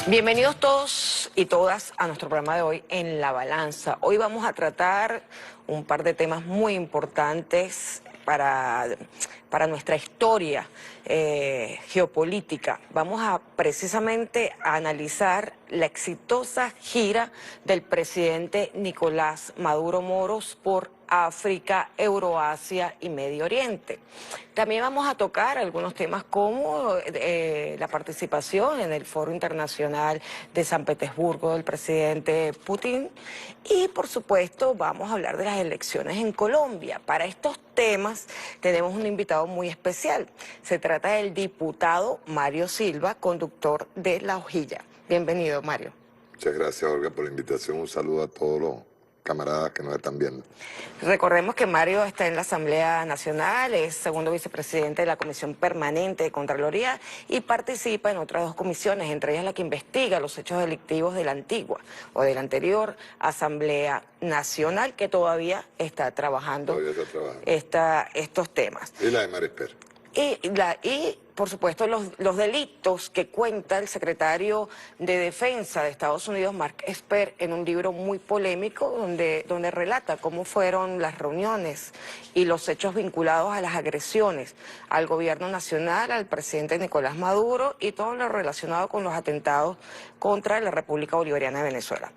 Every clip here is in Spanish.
Bienvenidos todos y todas a nuestro programa de hoy en La Balanza. Hoy vamos a tratar un par de temas muy importantes para nuestra historia geopolítica. Vamos a precisamente a analizar la exitosa gira del presidente Nicolás Maduro Moros por África, Euroasia y Medio Oriente. También vamos a tocar algunos temas como la participación en el Foro Internacional de San Petersburgo del presidente Putin y, por supuesto, vamos a hablar de las elecciones en Colombia. Para estos temas tenemos un invitado muy especial. Se trata del diputado Mario Silva, conductor de La Hojilla. Bienvenido, Mario. Muchas gracias, Olga, por la invitación. Un saludo a todos los camaradas que nos están viendo. Recordemos que Mario está en la Asamblea Nacional, es segundo vicepresidente de la Comisión Permanente de Contraloría y participa en otras dos comisiones, entre ellas la que investiga los hechos delictivos de la antigua o de la anterior Asamblea Nacional, que todavía está trabajando, estos temas. Y la de Marisper. Y por supuesto, los delitos que cuenta el secretario de Defensa de Estados Unidos, Mark Esper, en un libro muy polémico donde relata cómo fueron las reuniones y los hechos vinculados a las agresiones al gobierno nacional, al presidente Nicolás Maduro y todo lo relacionado con los atentados contra la República Bolivariana de Venezuela.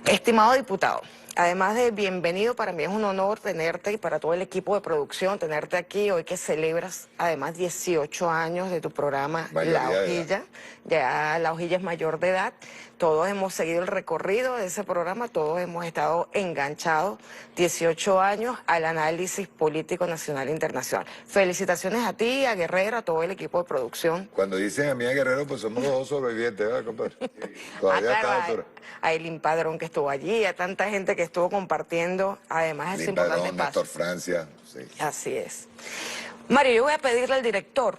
Estimado diputado, además de bienvenido, para mí es un honor tenerte y para todo el equipo de producción tenerte aquí hoy que celebras además 18 años de tu programa La Hojilla. Ya La Hojilla es mayor de edad. Todos hemos seguido el recorrido de ese programa, todos hemos estado enganchados 18 años al análisis político nacional e internacional. Felicitaciones a ti, a Guerrero, a todo el equipo de producción. Cuando dicen a mí a Guerrero, pues somos los dos sobrevivientes, ¿verdad, compadre? Todavía claro, a Elin Padrón que estuvo allí, a tanta gente que estuvo compartiendo, además ese importante espacio. Néstor Francia, sí. Así es. Mario, yo voy a pedirle al director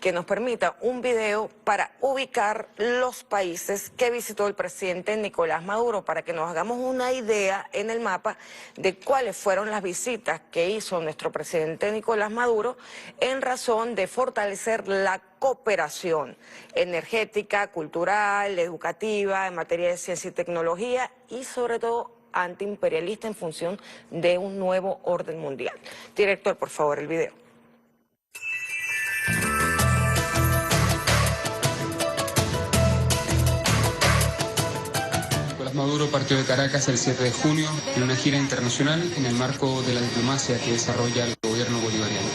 que nos permita un video para ubicar los países que visitó el presidente Nicolás Maduro, para que nos hagamos una idea en el mapa de cuáles fueron las visitas que hizo nuestro presidente Nicolás Maduro en razón de fortalecer la cooperación energética, cultural, educativa, en materia de ciencia y tecnología y sobre todo antiimperialista en función de un nuevo orden mundial. Director, por favor, el video. Maduro partió de Caracas el 7 de junio en una gira internacional en el marco de la diplomacia que desarrolla el gobierno bolivariano.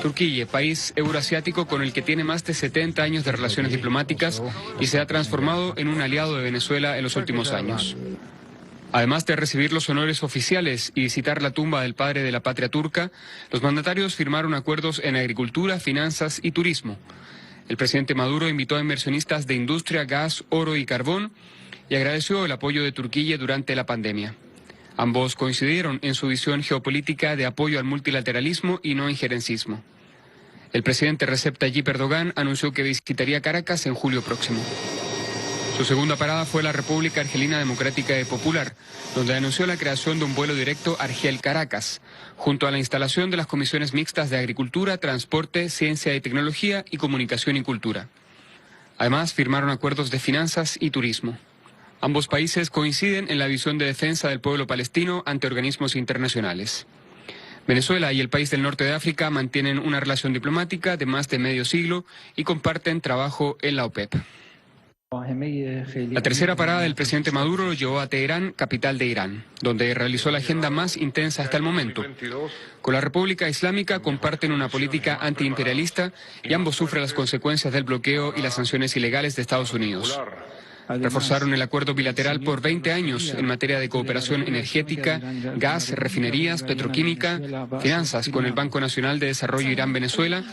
Turquía, país euroasiático con el que tiene más de 70 años de relaciones diplomáticas y se ha transformado en un aliado de Venezuela en los últimos años. Además de recibir los honores oficiales y visitar la tumba del padre de la patria turca, los mandatarios firmaron acuerdos en agricultura, finanzas y turismo. El presidente Maduro invitó a inversionistas de industria, gas, oro y carbón y agradeció el apoyo de Turquía durante la pandemia. Ambos coincidieron en su visión geopolítica de apoyo al multilateralismo y no injerencismo. El presidente Recep Tayyip Erdogan anunció que visitaría Caracas en julio próximo. Su segunda parada fue la República Argelina Democrática y Popular, donde anunció la creación de un vuelo directo Argel-Caracas, junto a la instalación de las comisiones mixtas de Agricultura, Transporte, Ciencia y Tecnología y Comunicación y Cultura. Además, firmaron acuerdos de finanzas y turismo. Ambos países coinciden en la visión de defensa del pueblo palestino ante organismos internacionales. Venezuela y el país del norte de África mantienen una relación diplomática de más de medio siglo y comparten trabajo en la OPEP. La tercera parada del presidente Maduro lo llevó a Teherán, capital de Irán, donde realizó la agenda más intensa hasta el momento. Con la República Islámica comparten una política antiimperialista y ambos sufren las consecuencias del bloqueo y las sanciones ilegales de Estados Unidos. Reforzaron el acuerdo bilateral por 20 años en materia de cooperación energética, gas, refinerías, petroquímica, finanzas con el Banco Nacional de Desarrollo Irán-Venezuela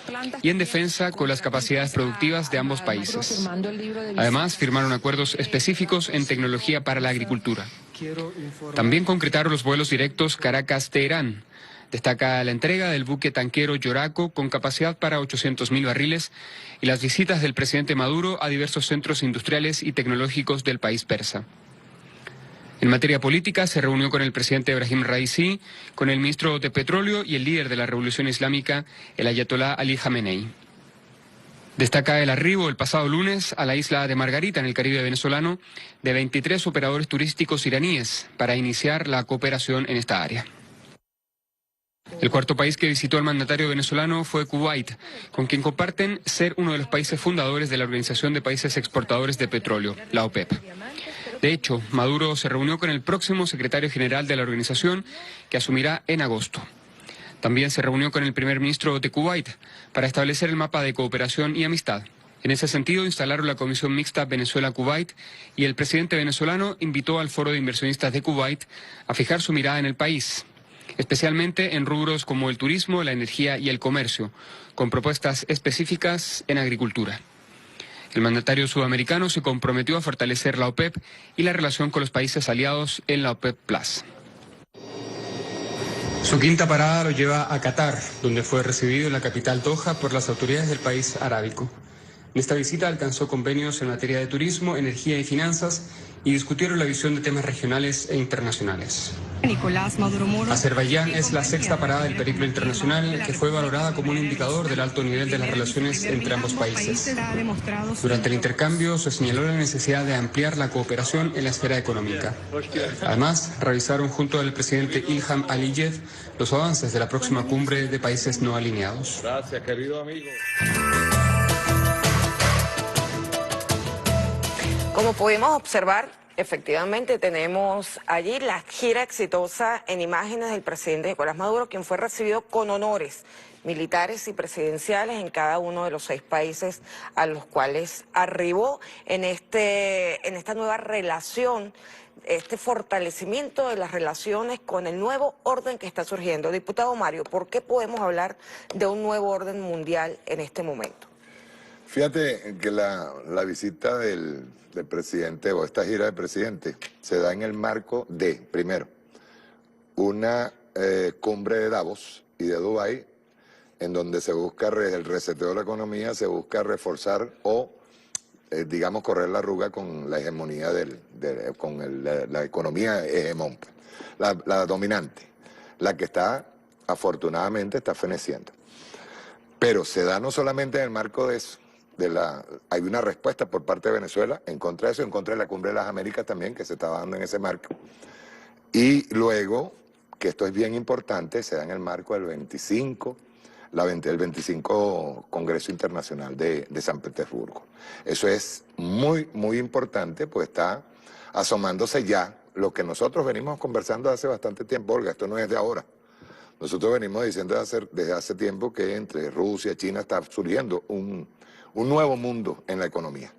y en defensa con las capacidades productivas de ambos países. Además, firmaron acuerdos específicos en tecnología para la agricultura. También concretaron los vuelos directos Caracas-Teherán. Destaca la entrega del buque tanquero Yoraco con capacidad para 800.000 barriles y las visitas del presidente Maduro a diversos centros industriales y tecnológicos del país persa. En materia política se reunió con el presidente Ebrahim Raisi, con el ministro de Petróleo y el líder de la Revolución Islámica, el ayatolá Ali Jamenei. Destaca el arribo el pasado lunes a la isla de Margarita, en el Caribe venezolano, de 23 operadores turísticos iraníes para iniciar la cooperación en esta área. El cuarto país que visitó al mandatario venezolano fue Kuwait, con quien comparten ser uno de los países fundadores de la Organización de Países Exportadores de Petróleo, la OPEP. De hecho, Maduro se reunió con el próximo secretario general de la organización, que asumirá en agosto. También se reunió con el primer ministro de Kuwait para establecer el mapa de cooperación y amistad. En ese sentido, instalaron la Comisión Mixta Venezuela-Kuwait y el presidente venezolano invitó al Foro de Inversionistas de Kuwait a fijar su mirada en el país, especialmente en rubros como el turismo, la energía y el comercio, con propuestas específicas en agricultura. El mandatario sudamericano se comprometió a fortalecer la OPEP y la relación con los países aliados en la OPEP Plus. Su quinta parada lo lleva a Qatar, donde fue recibido en la capital Doha por las autoridades del país arábico. En esta visita alcanzó convenios en materia de turismo, energía y finanzas y discutieron la visión de temas regionales e internacionales. Nicolás Maduro Moro. Azerbaiyán es la sexta parada del periplo internacional, que fue valorada como un indicador del alto nivel de las relaciones entre ambos países. Durante el intercambio se señaló la necesidad de ampliar la cooperación en la esfera económica. Además, revisaron junto al presidente Ilham Aliyev los avances de la próxima cumbre de países no alineados. Gracias, querido amigo. Como pudimos observar, efectivamente tenemos allí la gira exitosa en imágenes del presidente Nicolás Maduro, quien fue recibido con honores militares y presidenciales en cada uno de los 6 países a los cuales arribó en esta nueva relación, este fortalecimiento de las relaciones con el nuevo orden que está surgiendo. Diputado Mario, ¿por qué podemos hablar de un nuevo orden mundial en este momento? Fíjate que la visita del presidente, o esta gira del presidente, se da en el marco de, primero, una cumbre de Davos y de Dubái, en donde se busca el reseteo de la economía, se busca reforzar o, digamos, correr la arruga con la hegemonía, la economía hegemón, la dominante, la que afortunadamente está feneciendo. Pero se da no solamente en el marco de eso, hay una respuesta por parte de Venezuela en contra de eso, en contra de la Cumbre de las Américas también, que se estaba dando en ese marco. Y luego, que esto es bien importante, se da en el marco del 25 Congreso Internacional de San Petersburgo. Eso es muy, muy importante, pues está asomándose ya lo que nosotros venimos conversando hace bastante tiempo, Olga, esto no es de ahora. Nosotros venimos diciendo desde hace tiempo que entre Rusia y China está surgiendo un nuevo mundo en la economía.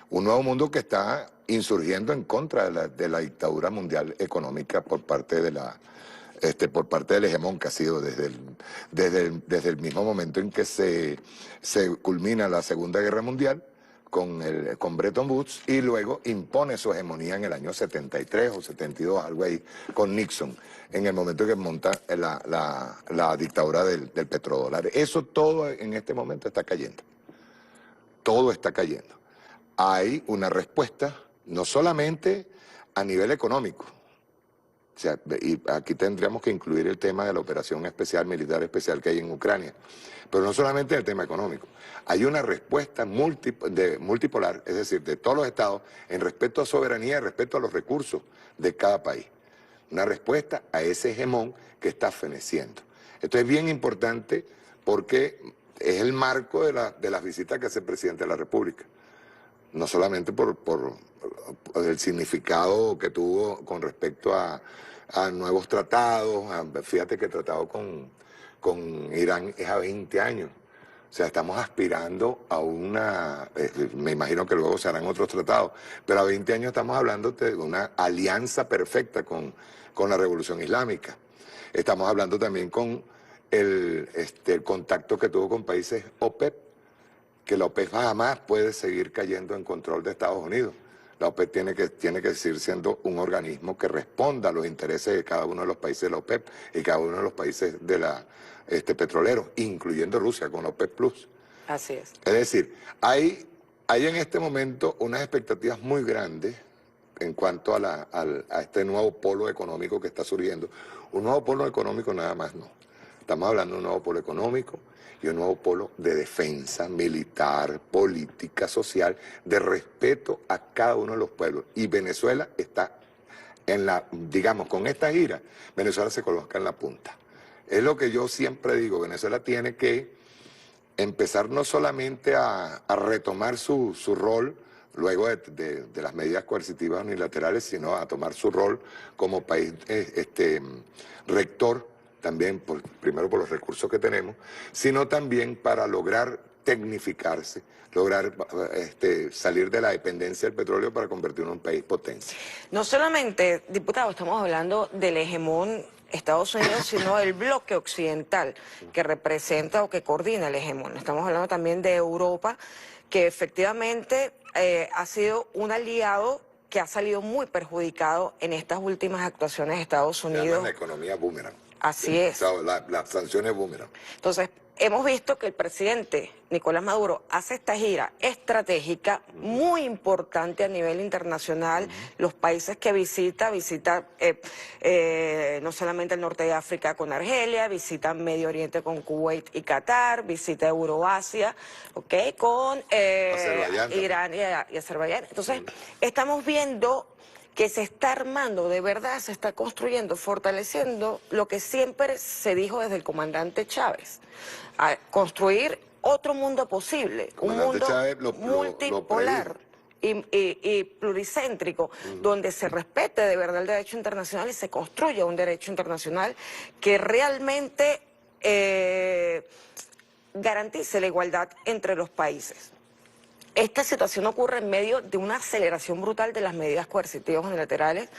Un nuevo mundo que está insurgiendo en contra de la dictadura mundial económica por parte del hegemón, que ha sido desde el mismo momento en que se culmina la Segunda Guerra Mundial con Bretton Woods, y luego impone su hegemonía en el año 73 o 72, algo ahí, con Nixon, en el momento que monta la dictadura del petrodólar. Eso todo en este momento está cayendo. Todo está cayendo. Hay una respuesta, no solamente a nivel económico, o sea, y aquí tendríamos que incluir el tema de la operación especial, militar especial que hay en Ucrania, pero no solamente el tema económico. Hay una respuesta multipolar, es decir, de todos los estados, en respeto a soberanía, en respeto a los recursos de cada país. Una respuesta a ese hegemón que está feneciendo. Esto es bien importante porque es el marco de las visitas que hace el presidente de la República. No solamente por el significado que tuvo con respecto a nuevos tratados. Fíjate que el tratado con Irán es a 20 años. O sea, estamos aspirando a me imagino que luego se harán otros tratados, pero a 20 años estamos hablando de una alianza perfecta con la Revolución Islámica. Estamos hablando también con el contacto que tuvo con países OPEP, que la OPEP jamás puede seguir cayendo en control de Estados Unidos. La OPEP tiene que seguir siendo un organismo que responda a los intereses de cada uno de los países de la OPEP y cada uno de los países petroleros, incluyendo Rusia con la OPEP Plus. Así es. Es decir, hay en este momento unas expectativas muy grandes en cuanto a este nuevo polo económico que está surgiendo. Un nuevo polo económico nada más no. Estamos hablando de un nuevo polo económico y un nuevo polo de defensa militar, política, social, de respeto a cada uno de los pueblos. Y Venezuela está en la, digamos, con esta gira, Venezuela se coloca en la punta. Es lo que yo siempre digo, Venezuela tiene que empezar no solamente a retomar su rol luego de las medidas coercitivas unilaterales, sino a tomar su rol como país rector, también primero por los recursos que tenemos, sino también para lograr tecnificarse, lograr salir de la dependencia del petróleo para convertirnos en un país potencia. No solamente, diputado, estamos hablando del hegemón Estados Unidos, sino del bloque occidental que representa o que coordina el hegemón. Estamos hablando también de Europa, que efectivamente ha sido un aliado que ha salido muy perjudicado en estas últimas actuaciones de Estados Unidos. Se llama la economía boomerang. Así es. Las sanciones boomerang. Entonces, hemos visto que el presidente Nicolás Maduro hace esta gira estratégica muy importante a nivel internacional. Los países que visita no solamente el norte de África con Argelia, visita Medio Oriente con Kuwait y Qatar, visita Euroasia, con Irán y Azerbaiyán. Entonces, estamos viendo que se está armando, de verdad se está construyendo, fortaleciendo lo que siempre se dijo desde el comandante Chávez, a construir otro mundo posible, un mundo multipolar y pluricéntrico, donde se respete de verdad el derecho internacional y se construya un derecho internacional que realmente garantice la igualdad entre los países. Esta situación ocurre en medio de una aceleración brutal de las medidas coercitivas unilaterales,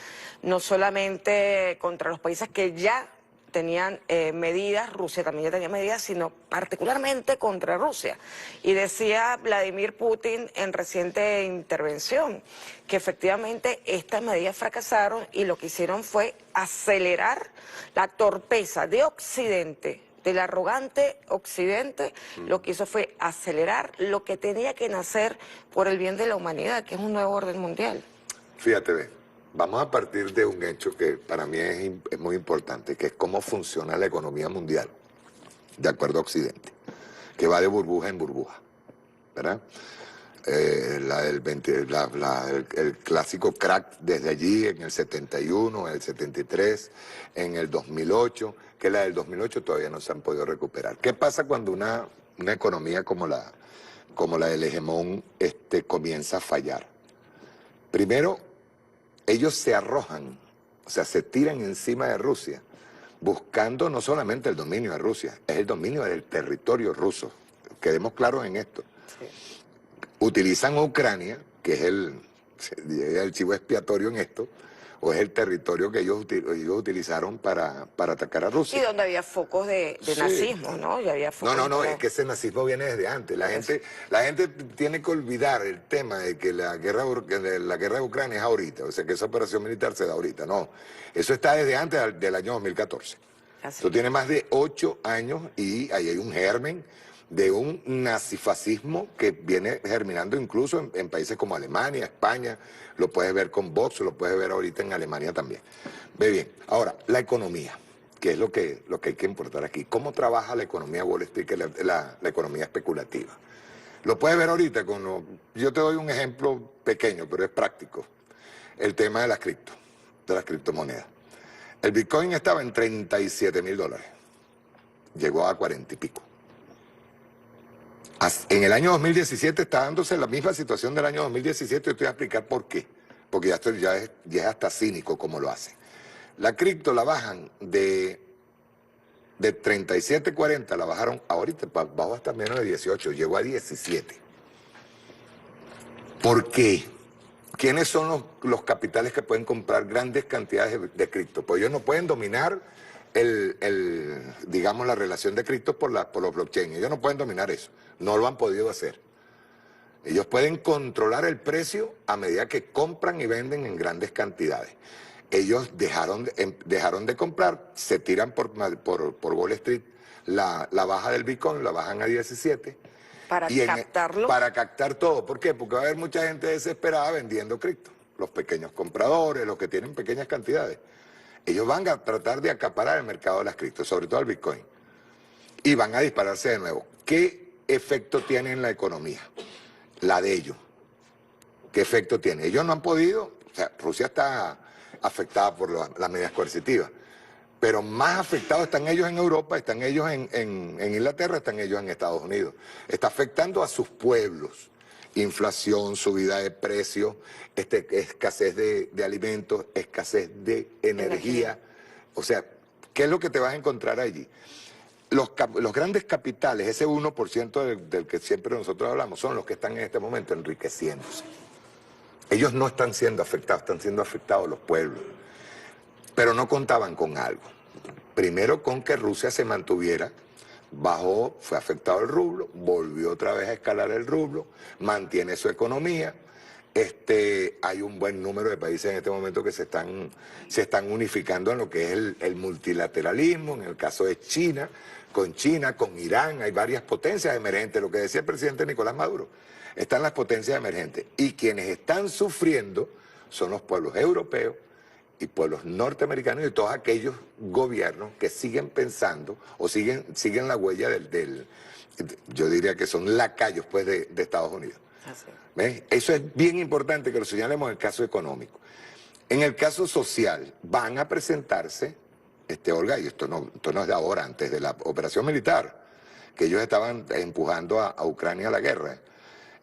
no solamente contra los países que ya tenían medidas, Rusia también ya tenía medidas, sino particularmente contra Rusia. Y decía Vladimir Putin en reciente intervención que efectivamente estas medidas fracasaron y lo que hicieron fue acelerar la torpeza de Occidente, del arrogante Occidente. Lo que hizo fue acelerar lo que tenía que nacer por el bien de la humanidad, que es un nuevo orden mundial. Fíjate, vamos a partir de un hecho que para mí es muy importante, que es cómo funciona la economía mundial, de acuerdo a Occidente, que va de burbuja en burbuja, ¿verdad? El clásico crack desde allí, en el 71, en el 73, en el 2008, que la del 2008 todavía no se han podido recuperar. ¿Qué pasa cuando una economía como la del hegemón comienza a fallar? Primero, ellos se arrojan, o sea, se tiran encima de Rusia, buscando no solamente el dominio de Rusia, es el dominio del territorio ruso. Quedemos claros en esto. Sí. Utilizan a Ucrania, que es el chivo expiatorio en esto, o es el territorio que ellos utilizaron para atacar a Rusia. Y donde había focos de nazismo, ¿no? Y había focos no, es que ese nazismo viene desde antes. La gente tiene que olvidar el tema de que la guerra de Ucrania es ahorita, o sea, que esa operación militar se da ahorita. No, eso está desde antes del año 2014. Eso tiene más de 8 años y ahí hay un germen de un nazifascismo que viene germinando incluso en países como Alemania, España, lo puedes ver con Vox, lo puedes ver ahorita en Alemania también. Ve bien, ahora, la economía, que es lo que hay que importar aquí. ¿Cómo trabaja la economía Wall Street, que es la economía especulativa? Lo puedes ver ahorita yo te doy un ejemplo pequeño, pero es práctico. El tema de las criptomonedas. El Bitcoin estaba en $37,000, llegó a 40 y pico. En el año 2017 está dándose la misma situación del año 2017 y te voy a explicar por qué. Porque ya es hasta cínico como lo hacen. La cripto la bajan de 37, 40, la bajaron ahorita, bajó hasta menos de 18, llegó a 17. ¿Por qué? ¿Quiénes son los capitales que pueden comprar grandes cantidades de cripto? Pues ellos no pueden dominar digamos, la relación de criptos por los blockchain. Ellos no pueden dominar eso. No lo han podido hacer. Ellos pueden controlar el precio a medida que compran y venden en grandes cantidades. Ellos dejaron de comprar, se tiran por Wall Street la baja del Bitcoin, la bajan a 17. Para captarlo. Para captar todo. ¿Por qué? Porque va a haber mucha gente desesperada vendiendo cripto. Los pequeños compradores, los que tienen pequeñas cantidades. Ellos van a tratar de acaparar el mercado de las criptos, sobre todo el Bitcoin. y van a dispararse de nuevo. ¿Qué efecto tiene en la economía? La de ellos. ¿Qué efecto tiene? Ellos no han podido, o sea, Rusia está afectada por las medidas coercitivas, pero más afectados están ellos en Europa, están ellos en Inglaterra, están ellos en Estados Unidos. Está afectando a sus pueblos. Inflación, subida de precios, escasez de alimentos, escasez de energía. O sea, ¿qué es lo que te vas a encontrar allí? Los grandes capitales, ese 1% del que siempre nosotros hablamos, son los que están en este momento enriqueciéndose. Ellos no están siendo afectados, están siendo afectados los pueblos. Pero no contaban con algo. Primero con que Rusia se mantuviera, bajó, fue afectado el rublo, volvió otra vez a escalar el rublo, mantiene su economía. Hay un buen número de países en este momento que se están unificando en lo que es el multilateralismo, en el caso de China, con Irán, hay varias potencias emergentes, lo que decía el presidente Nicolás Maduro, están las potencias emergentes. Y quienes están sufriendo son los pueblos europeos y pueblos norteamericanos y todos aquellos gobiernos que siguen pensando o siguen la huella yo diría que son lacayos pues de Estados Unidos. ¿Ves? Eso es bien importante que lo señalemos en el caso económico. En el caso social van a presentarse, Olga, y esto no es de ahora, antes de la operación militar, que ellos estaban empujando a Ucrania a la guerra.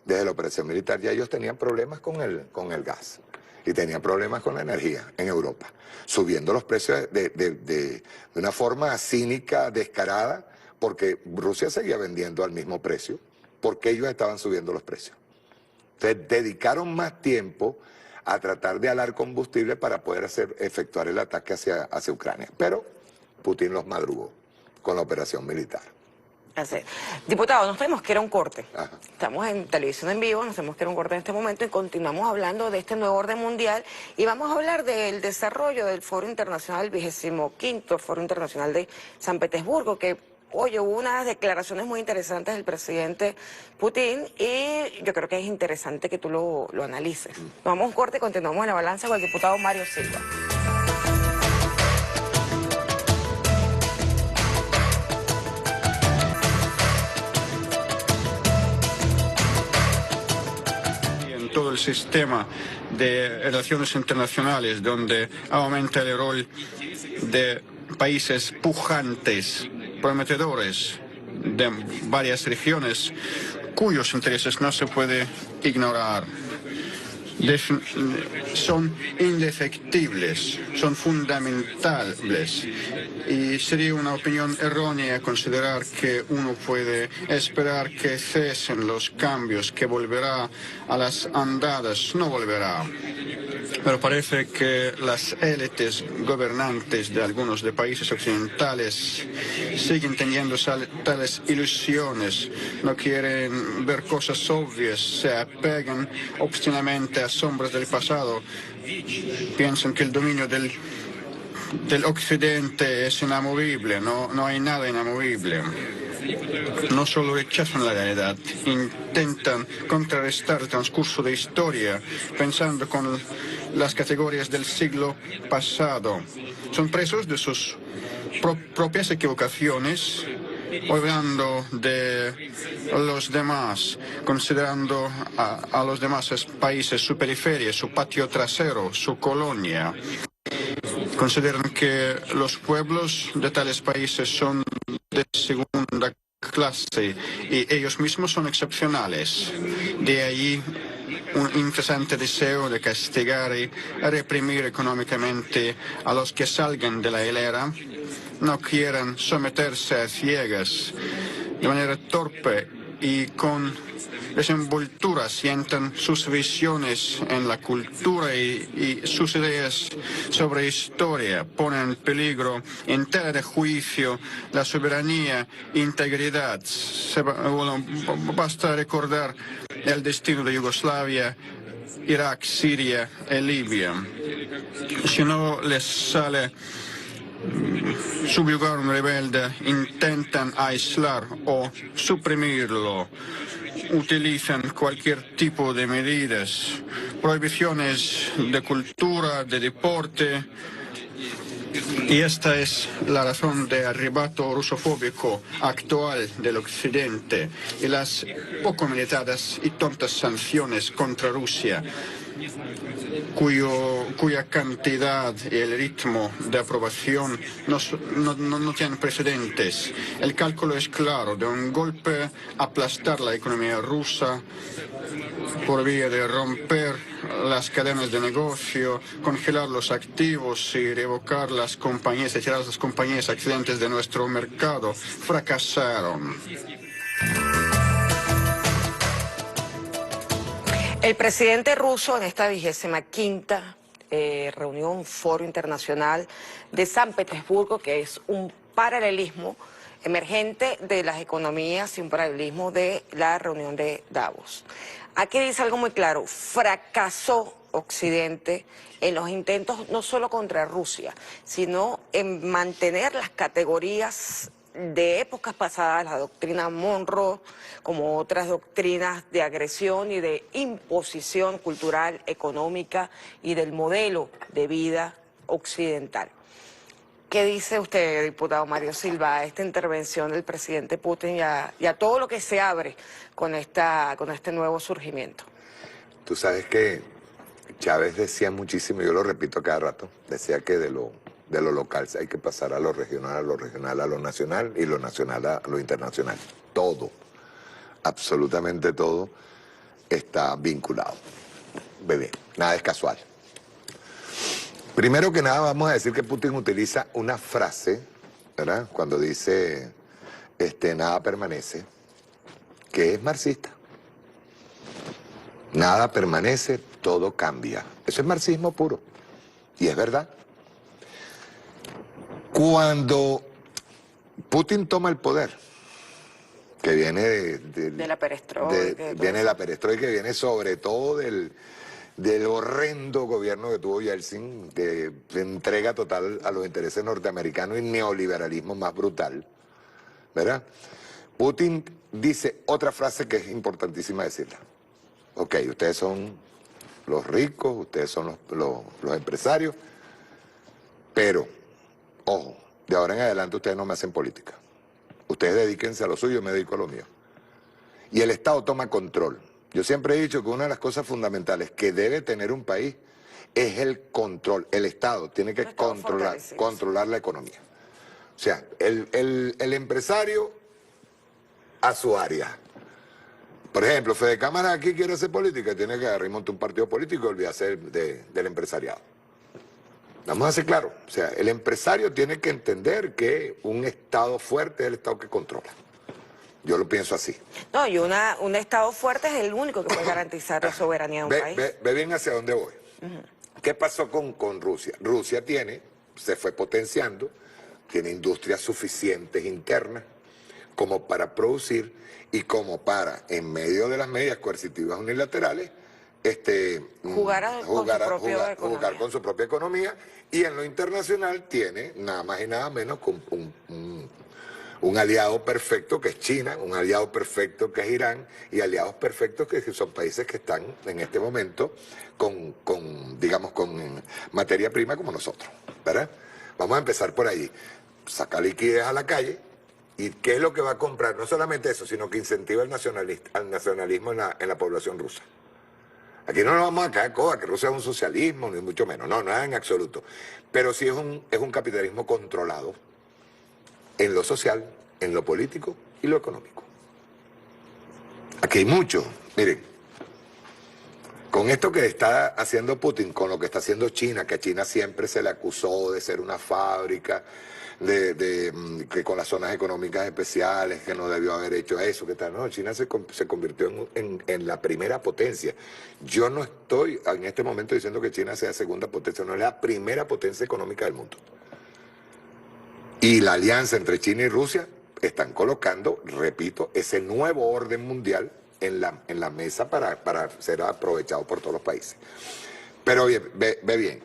Desde la operación militar ya ellos tenían problemas con el gas y tenían problemas con la energía en Europa, subiendo los precios de una forma cínica, descarada, porque Rusia seguía vendiendo al mismo precio, porque ellos estaban subiendo los precios. Entonces dedicaron más tiempo a tratar de alar combustible para poder efectuar el ataque hacia Ucrania. Pero Putin los madrugó con la operación militar. Así es. Diputado, nos tenemos que ir a un corte. Ajá. Estamos en televisión en vivo, nos tenemos que ir a un corte en este momento y continuamos hablando de este nuevo orden mundial y vamos a hablar del desarrollo del Foro Internacional, 25º Foro Internacional de San Petersburgo, que hoy hubo unas declaraciones muy interesantes del presidente Putin y yo creo que es interesante que tú lo analices. Nos vamos a un corte y continuamos en la balanza con el diputado Mario Silva. Todo el sistema de relaciones internacionales donde aumenta el rol de países pujantes, prometedores de varias regiones cuyos intereses no se puede ignorar. Son indefectibles, son fundamentales y sería una opinión errónea considerar que uno puede esperar que cesen los cambios, que volverá a las andadas. No volverá. Pero parece que las élites gobernantes de algunos de países occidentales siguen teniendo tales ilusiones, no quieren ver cosas obvias, se apegan obstinadamente a sombras del pasado, piensan que el dominio del occidente es inamovible, no hay nada inamovible. No solo rechazan la realidad, intentan contrarrestar el transcurso de historia pensando con las categorías del siglo pasado. Son presos de sus propias equivocaciones, olvidando de los demás, considerando a los demás países su periferia, su patio trasero, su colonia. Consideran que los pueblos de tales países son de segunda clase y ellos mismos son excepcionales. De ahí un incesante deseo de castigar y reprimir económicamente a los que salgan de la hilera, no quieren someterse a ciegas, de manera torpe y con desenvoltura sientan sus visiones en la cultura y sus ideas sobre historia, ponen en peligro en tela de juicio la soberanía e integridad. Basta recordar el destino de Yugoslavia, Irak, Siria y Libia. Si no les sale subyugar un rebelde, intentan aislar o suprimirlo. Utilizan cualquier tipo de medidas, prohibiciones de cultura, de deporte, Y esta es la razón de arrebato rusofóbico actual del Occidente y las poco meditadas y tontas sanciones contra Rusia, cuya cantidad y el ritmo de aprobación no tienen precedentes. El cálculo es claro: de un golpe aplastar la economía rusa por vía de romper las cadenas de negocio, congelar los activos y revocar las compañías, retirar las compañías accidentes de nuestro mercado. Fracasaron. El presidente ruso en esta 25ª reunión, foro internacional de San Petersburgo, que es un paralelismo emergente de las economías y un paralelismo de la reunión de Davos. Aquí dice algo muy claro: fracasó Occidente en los intentos no solo contra Rusia, sino en mantener las categorías de épocas pasadas, la doctrina Monroe, como otras doctrinas de agresión y de imposición cultural, económica y del modelo de vida occidental. ¿Qué dice usted, diputado Mario Silva, a esta intervención del presidente Putin y a todo lo que se abre con este nuevo surgimiento? Tú sabes que Chávez decía muchísimo, yo lo repito cada rato, decía que de lo local hay que pasar a lo regional, a lo nacional y lo nacional a lo internacional. Todo, absolutamente todo está vinculado. Bebé, nada es casual. Primero que nada vamos a decir que Putin utiliza una frase, ¿verdad? Cuando dice nada permanece, que es marxista. Nada permanece, todo cambia. Eso es marxismo puro. Y es verdad. Cuando Putin toma el poder, que viene de la perestroika. Viene de la perestroika, que viene sobre todo del horrendo gobierno que tuvo Yeltsin, de entrega total a los intereses norteamericanos y neoliberalismo más brutal, ¿verdad? Putin dice otra frase que es importantísima decirla. Ok, ustedes son los ricos, ustedes son los empresarios, pero, ojo, de ahora en adelante ustedes no me hacen política. Ustedes dedíquense a lo suyo, yo me dedico a lo mío. Y el Estado toma control. Yo siempre he dicho que una de las cosas fundamentales que debe tener un país es el control. El Estado tiene que controlar la economía. O sea, el empresario a su área. Por ejemplo, Fede Cámara aquí quiere hacer política, tiene que agarrar y montar un partido político y olvidarse del empresariado. Vamos a ser claros, o sea, el empresario tiene que entender que un Estado fuerte es el Estado que controla. Yo lo pienso así. No, y un Estado fuerte es el único que puede garantizar la soberanía de un país. Ve bien hacia dónde voy. ¿Qué pasó con Rusia? Rusia se fue potenciando, tiene industrias suficientes internas como para producir y como para, en medio de las medidas coercitivas unilaterales, jugar con su propia economía, y en lo internacional tiene nada más y nada menos con un aliado perfecto que es China, un aliado perfecto que es Irán, y aliados perfectos que son países que están en este momento con materia prima como nosotros, ¿verdad? Vamos a empezar por ahí. Sacar liquidez a la calle. ¿Y qué es lo que va a comprar? No solamente eso, sino que incentiva al nacionalismo en la población rusa. Aquí no nos vamos a caer coba, que Rusia es un socialismo, ni mucho menos. No, nada en absoluto. Pero sí es un capitalismo controlado en lo social, en lo político y lo económico. Aquí hay mucho. Miren, con esto que está haciendo Putin, con lo que está haciendo China, que a China siempre se le acusó de ser una fábrica, que con las zonas económicas especiales, que no debió haber hecho eso, que tal. No, China se convirtió en la primera potencia. Yo no estoy en este momento diciendo que China sea segunda potencia, no, es la primera potencia económica del mundo. Y la alianza entre China y Rusia están colocando, repito, ese nuevo orden mundial en la mesa para ser aprovechado por todos los países. Pero ve bien,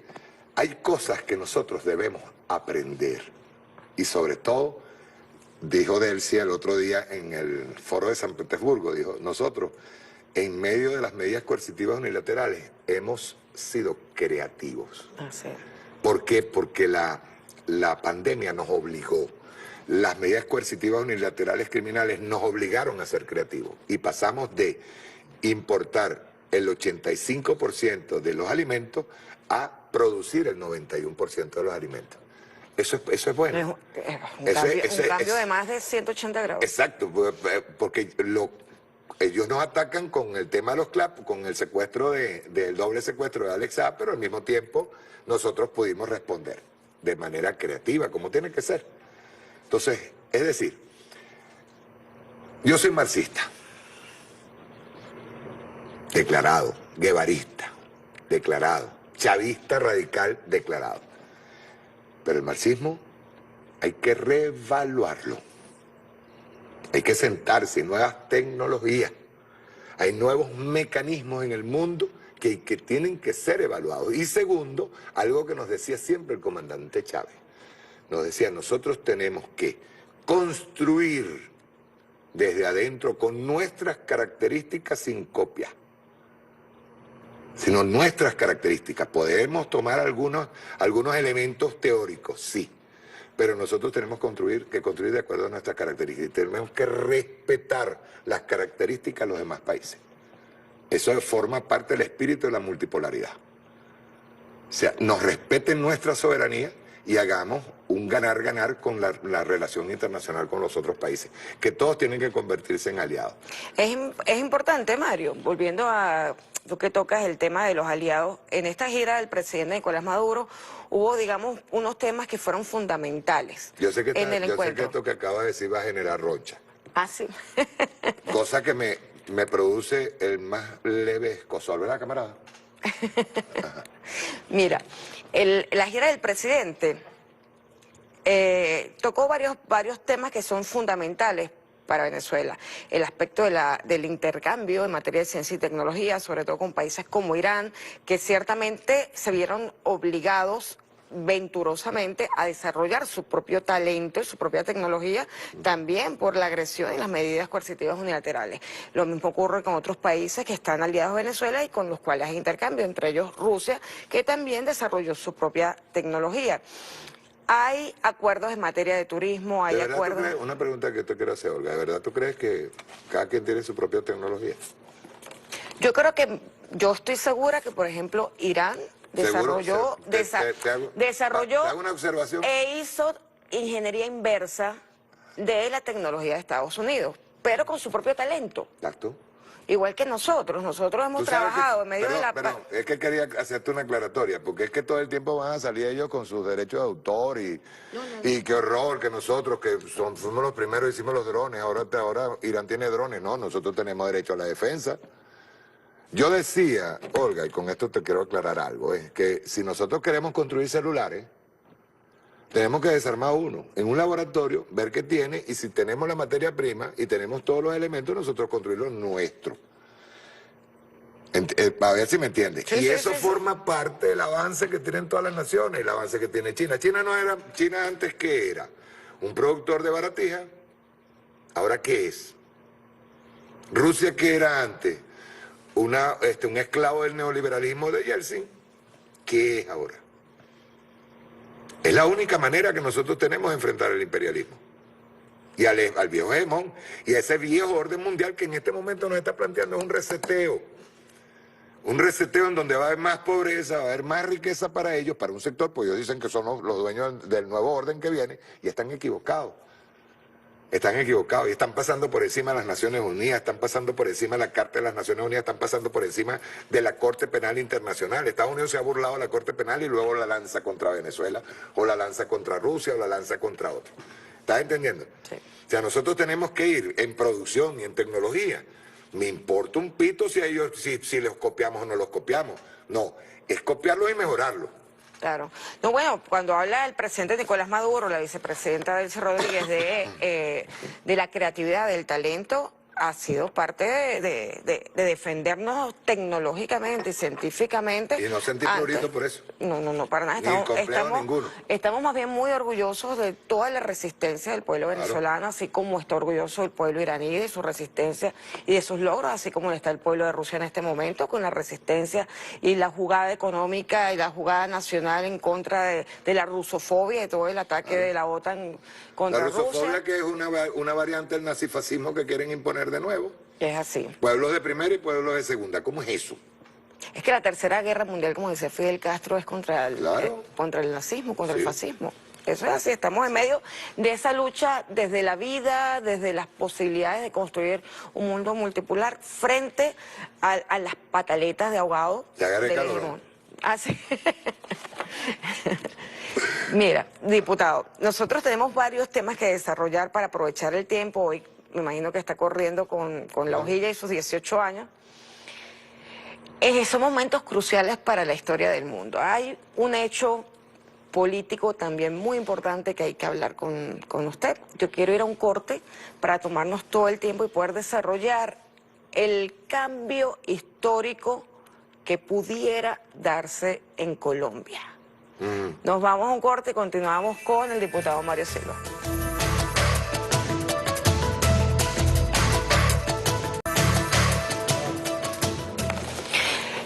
hay cosas que nosotros debemos aprender. Y sobre todo, dijo Delcy el otro día en el foro de San Petersburgo, dijo, nosotros, en medio de las medidas coercitivas unilaterales, hemos sido creativos. Así. ¿Por qué? Porque la pandemia nos obligó. Las medidas coercitivas unilaterales criminales nos obligaron a ser creativos y pasamos de importar el 85% de los alimentos a producir el 91% de los alimentos. Eso es bueno. Es un cambio de más de 180 grados. Exacto, porque ellos nos atacan con el tema de los CLAP, con el secuestro del doble secuestro de Alex Saab, pero al mismo tiempo nosotros pudimos responder de manera creativa, como tiene que ser. Entonces, es decir, yo soy marxista, declarado, guevarista, declarado, chavista radical, declarado. Pero el marxismo hay que reevaluarlo. Hay que sentarse, nuevas tecnologías. Hay nuevos mecanismos en el mundo que tienen que ser evaluados. Y segundo, algo que nos decía siempre el comandante Chávez. Nos decía, nosotros tenemos que construir desde adentro con nuestras características sin copia. Sino nuestras características. Podemos tomar algunos elementos teóricos, sí. Pero nosotros tenemos que construir de acuerdo a nuestras características. Tenemos que respetar las características de los demás países. Eso forma parte del espíritu de la multipolaridad. O sea, nos respeten nuestra soberanía y hagamos un ganar-ganar con la relación internacional con los otros países, que todos tienen que convertirse en aliados. Es importante, Mario, volviendo a tú que tocas el tema de los aliados, en esta gira del presidente Nicolás Maduro hubo, digamos, unos temas que fueron fundamentales Yo sé que encuentro. esto que acaba de decir va a generar rocha. Ah, sí. Cosa que me produce el más leve escozor, ¿verdad, camarada? Mira, la gira del presidente tocó varios temas que son fundamentales para Venezuela. El aspecto del intercambio en materia de ciencia y tecnología, sobre todo con países como Irán, que ciertamente se vieron obligados venturosamente a desarrollar su propio talento y su propia tecnología, también por la agresión y las medidas coercitivas unilaterales. Lo mismo ocurre con otros países que están aliados a Venezuela y con los cuales hay intercambio, entre ellos Rusia, que también desarrolló su propia tecnología. Hay acuerdos en materia de turismo, hay acuerdos... Una pregunta que te quiero hacer, Olga. ¿De verdad tú crees que cada quien tiene su propia tecnología? Yo creo que, yo estoy segura que, por ejemplo, Irán desarrolló te hago una observación. E hizo ingeniería inversa de la tecnología de Estados Unidos, pero con su propio talento. Exacto. Igual que nosotros hemos trabajado en medio de la... Perdón, es que quería hacerte una aclaratoria, porque es que todo el tiempo van a salir ellos con sus derechos de autor y qué horror que nosotros, que fuimos los primeros, hicimos los drones, ahora Irán tiene drones, no, nosotros tenemos derecho a la defensa. Yo decía, Olga, y con esto te quiero aclarar algo, es que si nosotros queremos construir celulares, tenemos que desarmar uno en un laboratorio, ver qué tiene, y si tenemos la materia prima y tenemos todos los elementos, nosotros construirlo nuestro. A ver si me entiendes. Sí, y sí, eso sí, forma parte del avance que tienen todas las naciones, el avance que tiene China. China antes, ¿qué era? Un productor de baratija. ¿Ahora qué es? Rusia, ¿qué era antes? Un esclavo del neoliberalismo de Yeltsin. ¿Qué es ahora? Es la única manera que nosotros tenemos de enfrentar el imperialismo. Y al viejo hegemón, y a ese viejo orden mundial que en este momento nos está planteando un reseteo. Un reseteo en donde va a haber más pobreza, va a haber más riqueza para ellos, para un sector, pues ellos dicen que son los dueños del nuevo orden que viene, y están equivocados. Están equivocados y están pasando por encima de las Naciones Unidas, están pasando por encima de la Carta de las Naciones Unidas, están pasando por encima de la Corte Penal Internacional. Estados Unidos se ha burlado de la Corte Penal y luego la lanza contra Venezuela, o la lanza contra Rusia, o la lanza contra otro. ¿Estás entendiendo? Sí. O sea, nosotros tenemos que ir en producción y en tecnología. Me importa un pito si los copiamos o no los copiamos. No, es copiarlos y mejorarlos. Claro. No, bueno, cuando habla el presidente Nicolás Maduro, la vicepresidenta Delcy Rodríguez, de la creatividad, del talento, ha sido parte de defendernos tecnológicamente y científicamente. Y no sentí prurito por eso. No, para nada. Ni complejo ninguno. Estamos más bien muy orgullosos de toda la resistencia del pueblo venezolano, así como está orgulloso el pueblo iraní de su resistencia y de sus logros, así como está el pueblo de Rusia en este momento, con la resistencia y la jugada económica y la jugada nacional en contra de la rusofobia y todo el ataque de la OTAN contra Rusia. La rusofobia, que es una variante del nazifascismo que quieren imponer de nuevo. Es así. Pueblos de primera y pueblos de segunda. ¿Cómo es eso? Es que la Tercera Guerra Mundial, como dice Fidel Castro, es contra el nazismo, contra el fascismo. Eso es así, estamos en medio de esa lucha desde la vida, desde las posibilidades de construir un mundo multipolar frente a las pataletas de ahogado. Te agarré calor. Así. Mira, diputado, nosotros tenemos varios temas que desarrollar para aprovechar el tiempo. Hoy me imagino que está corriendo con la hojilla y sus 18 años. Son momentos cruciales para la historia del mundo. Hay un hecho político también muy importante que hay que hablar con usted. Yo quiero ir a un corte para tomarnos todo el tiempo y poder desarrollar el cambio histórico que pudiera darse en Colombia. Nos vamos a un corte y continuamos con el diputado Mario Silva.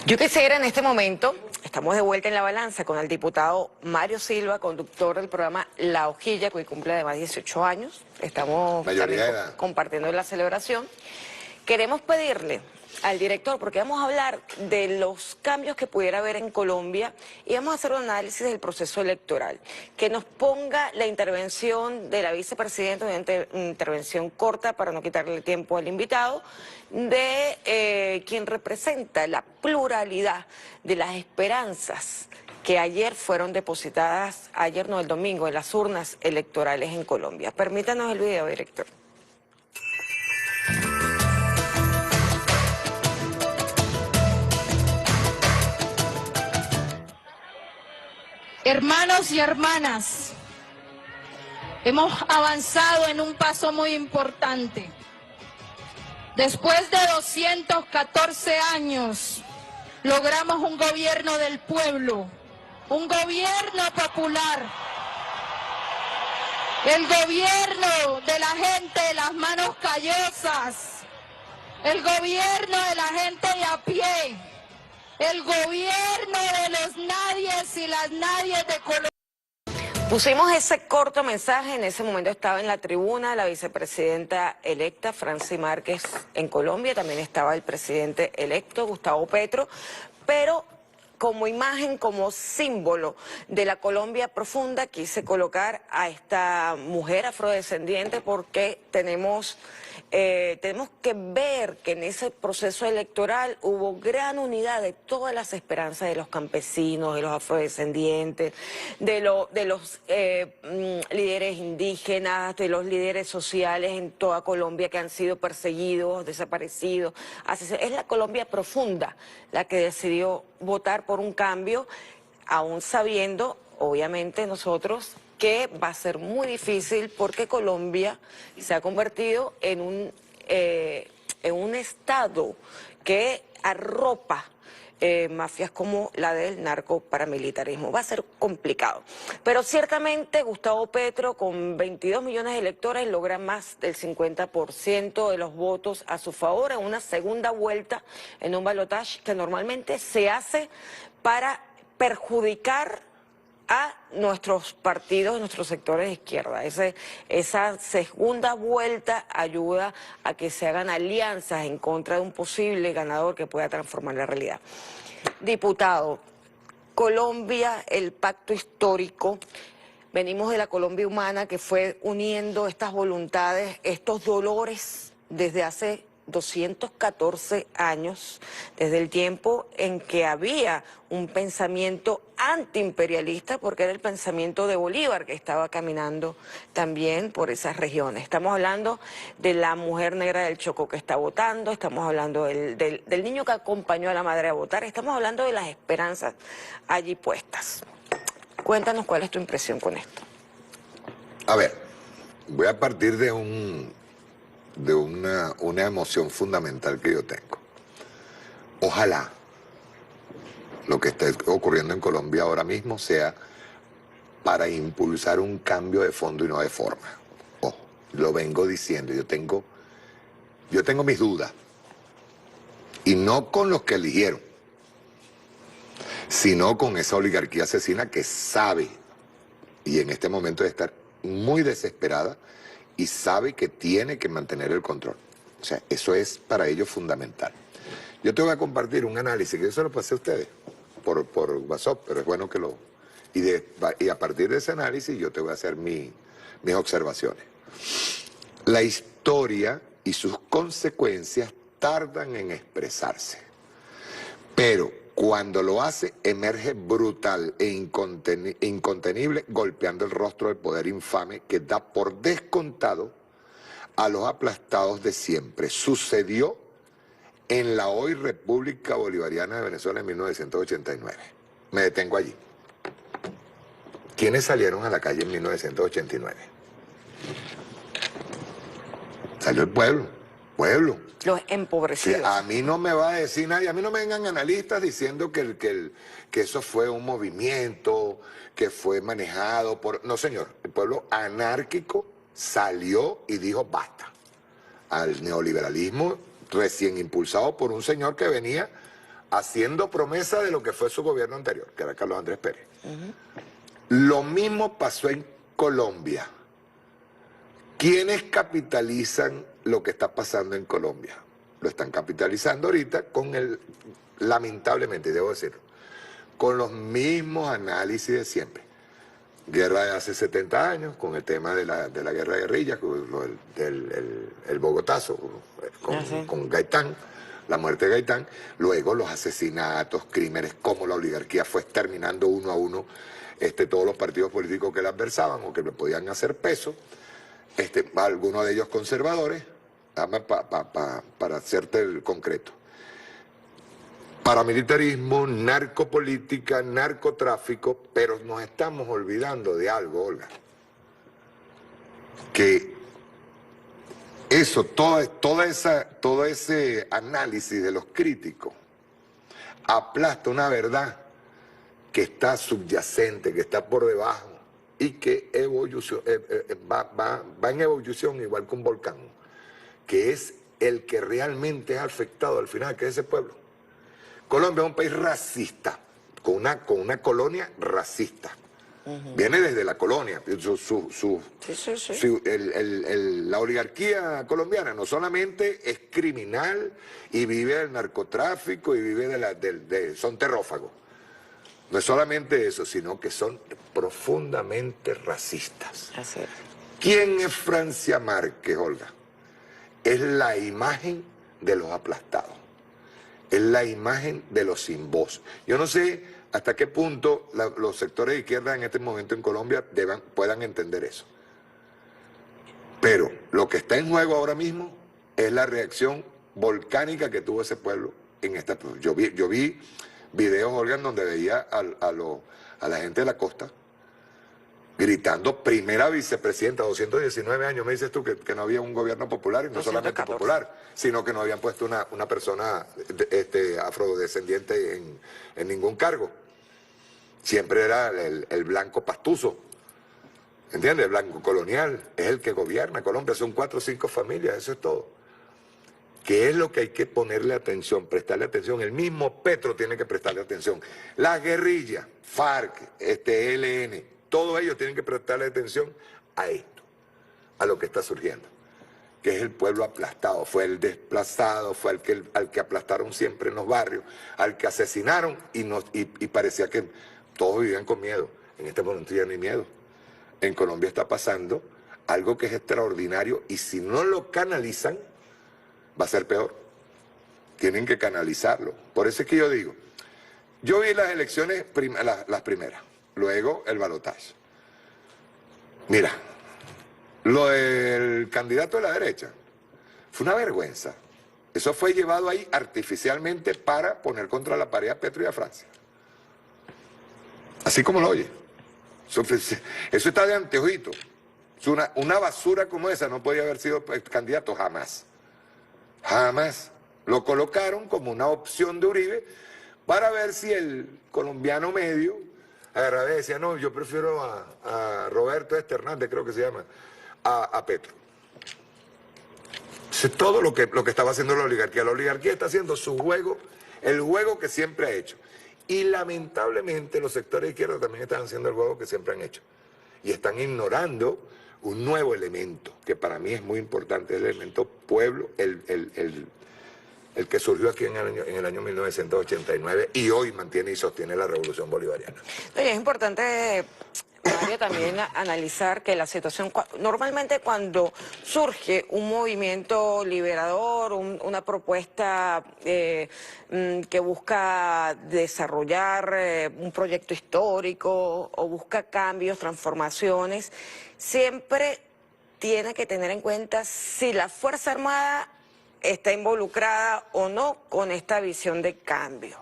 Yo quisiera en este momento, estamos de vuelta en la balanza con el diputado Mario Silva, conductor del programa La Hojilla, que hoy cumple además 18 años. Estamos compartiendo la celebración. Queremos pedirle al director, porque vamos a hablar de los cambios que pudiera haber en Colombia y vamos a hacer un análisis del proceso electoral, que nos ponga la intervención de la vicepresidenta, una intervención corta para no quitarle tiempo al invitado, de quien representa la pluralidad de las esperanzas que ayer fueron depositadas, el domingo, en las urnas electorales en Colombia. Permítanos el video, director. Hermanos y hermanas, hemos avanzado en un paso muy importante. Después de 214 años, logramos un gobierno del pueblo, un gobierno popular, el gobierno de la gente de las manos callosas, el gobierno de la gente de a pie, el gobierno de los nadies y las nadies de Colombia. Pusimos ese corto mensaje, en ese momento estaba en la tribuna la vicepresidenta electa, Franci Márquez, en Colombia, también estaba el presidente electo, Gustavo Petro, pero como imagen, como símbolo de la Colombia profunda, quise colocar a esta mujer afrodescendiente porque tenemos que ver que en ese proceso electoral hubo gran unidad de todas las esperanzas de los campesinos, de los afrodescendientes, de los líderes indígenas, de los líderes sociales en toda Colombia que han sido perseguidos, desaparecidos. Es la Colombia profunda la que decidió votar por un cambio, aún sabiendo, obviamente, nosotros que va a ser muy difícil porque Colombia se ha convertido en un estado que arropa mafias como la del narcoparamilitarismo. Va a ser complicado. Pero ciertamente Gustavo Petro, con 22 millones de electores, logra más del 50% de los votos a su favor en una segunda vuelta, en un balotaje que normalmente se hace para perjudicar a nuestros partidos, nuestros sectores de izquierda. Esa segunda vuelta ayuda a que se hagan alianzas en contra de un posible ganador que pueda transformar la realidad. Diputado, Colombia, el pacto histórico, venimos de la Colombia humana que fue uniendo estas voluntades, estos dolores desde hace 214 años, desde el tiempo en que había un pensamiento antiimperialista, porque era el pensamiento de Bolívar que estaba caminando también por esas regiones. Estamos hablando de la mujer negra del Chocó que está votando, estamos hablando del niño que acompañó a la madre a votar, estamos hablando de las esperanzas allí puestas. Cuéntanos cuál es tu impresión con esto. A ver, voy a partir de de una emoción fundamental que yo tengo. Ojalá lo que está ocurriendo en Colombia ahora mismo sea para impulsar un cambio de fondo y no de forma. Ojo, lo vengo diciendo, yo tengo mis dudas, y no con los que eligieron, sino con esa oligarquía asesina que sabe, y en este momento de estar muy desesperada, y sabe que tiene que mantener el control. O sea, eso es para ellos fundamental. Yo te voy a compartir un análisis, que yo se lo pasé a ustedes por WhatsApp, pero es bueno que lo... Y a partir de ese análisis yo te voy a hacer mis observaciones. La historia y sus consecuencias tardan en expresarse, pero cuando lo hace emerge brutal e incontenible, golpeando el rostro del poder infame que da por descontado a los aplastados de siempre. Sucedió en la hoy República Bolivariana de Venezuela en 1989. Me detengo allí. ¿Quiénes salieron a la calle en 1989? Salió el pueblo. Los empobrecidos. Sí, a mí no me va a decir nadie, a mí no me vengan analistas diciendo que eso fue un movimiento, que fue manejado por... No, señor, el pueblo anárquico salió y dijo basta al neoliberalismo recién impulsado por un señor que venía haciendo promesa de lo que fue su gobierno anterior, que era Carlos Andrés Pérez. Lo mismo pasó en Colombia. ¿Quiénes capitalizan lo que está pasando en Colombia? Lo están capitalizando ahorita con lamentablemente, debo decirlo, con los mismos análisis de siempre. Guerra de hace 70 años, con el tema de la guerra de guerrillas, con el Bogotazo, con Gaitán, la muerte de Gaitán, luego los asesinatos, crímenes, cómo la oligarquía fue exterminando uno a uno todos los partidos políticos que la adversaban o que le podían hacer peso, algunos de ellos conservadores, para hacerte el concreto. Paramilitarismo, narcopolítica, narcotráfico, pero nos estamos olvidando de algo, Olga. Que eso, todo ese análisis de los críticos aplasta una verdad que está subyacente, que está por debajo y que va en evolución igual que un volcán, que es el que realmente ha afectado al final, que es ese pueblo. Colombia es un país racista, con una colonia racista. Viene desde la colonia. La oligarquía colombiana no solamente es criminal y vive del narcotráfico y vive son terrófagos. No es solamente eso, sino que son profundamente racistas. Así es. ¿Quién es Francia Márquez, Olga? Es la imagen de los aplastados. Es la imagen de los sin voz. Yo no sé hasta qué punto los sectores de izquierda en este momento en Colombia puedan entender eso. Pero lo que está en juego ahora mismo es la reacción volcánica que tuvo ese pueblo en esta... Yo vi videos, Olga, en donde veía a la gente de la costa gritando primera vicepresidenta, 219 años, me dices tú que no había un gobierno popular, y no solamente popular, sino que no habían puesto una persona afrodescendiente en ningún cargo. Siempre era el blanco pastuso, ¿entiendes? El blanco colonial, es el que gobierna Colombia, son 4 o 5 familias, eso es todo. ¿Qué es lo que hay que ponerle atención, prestarle atención? El mismo Petro tiene que prestarle atención. Las guerrillas, FARC, ELN, todos ellos tienen que prestarle atención a esto, a lo que está surgiendo, que es el pueblo aplastado, fue el desplazado, fue al que aplastaron siempre en los barrios, al que asesinaron y parecía que todos vivían con miedo. En este momento ya no hay miedo. En Colombia está pasando algo que es extraordinario y si no lo canalizan, va a ser peor. Tienen que canalizarlo. Por eso es que yo digo, yo vi las elecciones, las primeras, luego el balotaje. Mira, lo del candidato de la derecha fue una vergüenza. Eso fue llevado ahí artificialmente para poner contra la pared a Petro y a Francia. Así como lo oye. Eso está de anteojito. Una basura como esa no podía haber sido candidato jamás. Jamás. Lo colocaron como una opción de Uribe para ver si el colombiano medio agarraba y decía, no, yo prefiero a Roberto Hernández, creo que se llama, a Petro. Todo lo que estaba haciendo la oligarquía está haciendo su juego, el juego que siempre ha hecho. Y lamentablemente los sectores de izquierda también están haciendo el juego que siempre han hecho. Y están ignorando un nuevo elemento, que para mí es muy importante, el elemento pueblo, el que surgió aquí en el año 1989 y hoy mantiene y sostiene la revolución bolivariana. Y es importante, Mario, también analizar que la situación, normalmente cuando surge un movimiento liberador, una propuesta que busca desarrollar un proyecto histórico o busca cambios, transformaciones, siempre tiene que tener en cuenta si la Fuerza Armada está involucrada o no con esta visión de cambio.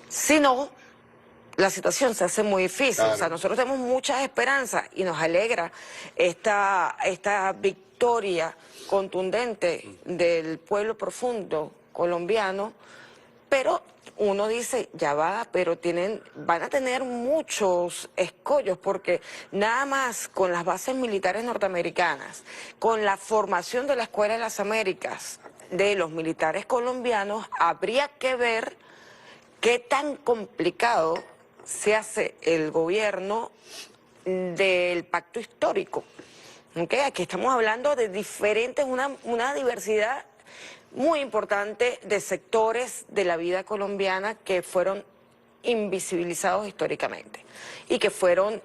Si no, la situación se hace muy difícil. Claro. O sea, nosotros tenemos muchas esperanzas y nos alegra esta victoria contundente del pueblo profundo colombiano, pero uno dice, ya va, pero van a tener muchos escollos, porque nada más con las bases militares norteamericanas, con la formación de la Escuela de las Américas de los militares colombianos, habría que ver qué tan complicado se hace el gobierno del pacto histórico. ¿Okay? Aquí estamos hablando de diferentes, una diversidad muy importante de sectores de la vida colombiana que fueron invisibilizados históricamente y que fueron